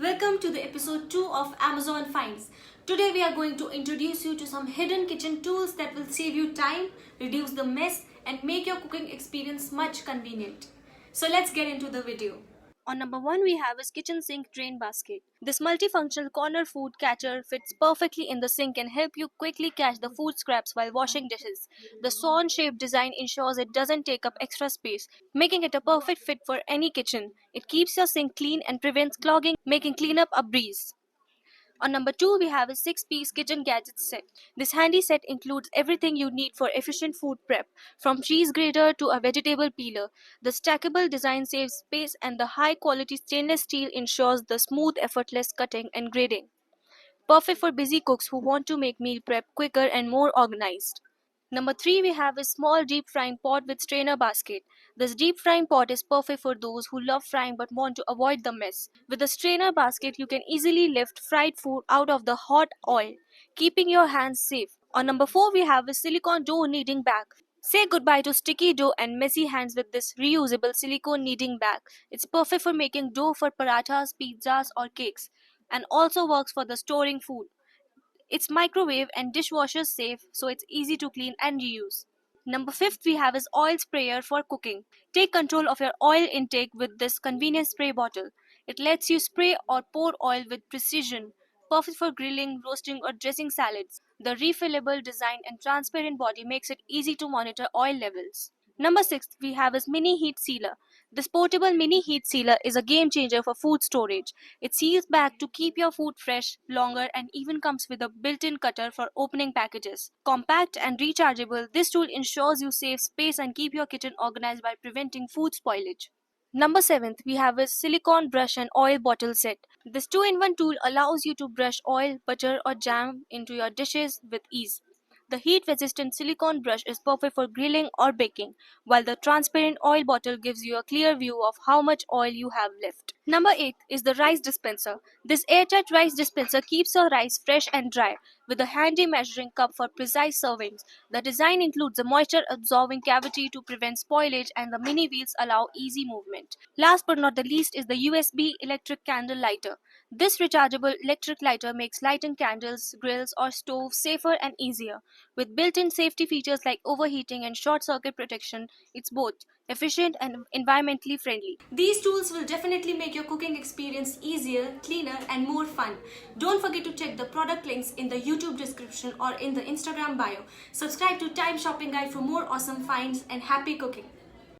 Welcome to the episode 2 of Amazon Finds. Today we are going to introduce you to some hidden kitchen tools that will save you time, reduce the mess and make your cooking experience much convenient. So let's get into the video. On number 1 we have is kitchen sink drain basket. This multifunctional corner food catcher fits perfectly in the sink and help you quickly catch the food scraps while washing dishes. The swan shaped design ensures it doesn't take up extra space, making it a perfect fit for any kitchen. It keeps your sink clean and prevents clogging, making cleanup a breeze. On number 2, we have a 6-piece kitchen gadgets set. This handy set includes everything you need for efficient food prep, from cheese grater to a vegetable peeler. The stackable design saves space and the high quality stainless steel ensures the smooth, effortless cutting and grating. Perfect for busy cooks who want to make meal prep quicker and more organized. Number 3, we have a small deep frying pot with strainer basket. This deep frying pot is perfect for those who love frying but want to avoid the mess. With a strainer basket, you can easily lift fried food out of the hot oil, keeping your hands safe. On number 4, we have a silicone dough kneading bag. Say goodbye to sticky dough and messy hands with this reusable silicone kneading bag. It's perfect for making dough for parathas, pizzas, or cakes, and also works for the storing food. It's microwave and dishwasher safe, so it's easy to clean and reuse. Number 5 we have is oil sprayer for cooking. Take control of your oil intake with this convenient spray bottle. It lets you spray or pour oil with precision, perfect for grilling, roasting or dressing salads. The refillable design and transparent body makes it easy to monitor oil levels. Number 6 we have is mini heat sealer. This portable mini heat sealer is a game changer for food storage. It seals back to keep your food fresh longer and even comes with a built-in cutter for opening packages. Compact and rechargeable, this tool ensures you save space and keep your kitchen organized by preventing food spoilage. Number 7, we have a silicone brush and oil bottle set. This 2-in-1 tool allows you to brush oil, butter or jam into your dishes with ease. The heat-resistant silicone brush is perfect for grilling or baking, while the transparent oil bottle gives you a clear view of how much oil you have left. Number 8 is the rice dispenser. This airtight rice dispenser keeps your rice fresh and dry, with a handy measuring cup for precise servings. The design includes a moisture-absorbing cavity to prevent spoilage, and the mini wheels allow easy movement. Last but not the least is the USB electric candle lighter. This rechargeable electric lighter makes lighting candles, grills, or stoves safer and easier. With built-in safety features like overheating and short-circuit protection, it's both efficient and environmentally friendly. These tools will definitely make your cooking experience easier, cleaner, and more fun. Don't forget to check the product links in the YouTube description or in the Instagram bio. Subscribe to Time Shopping Guide for more awesome finds and happy cooking.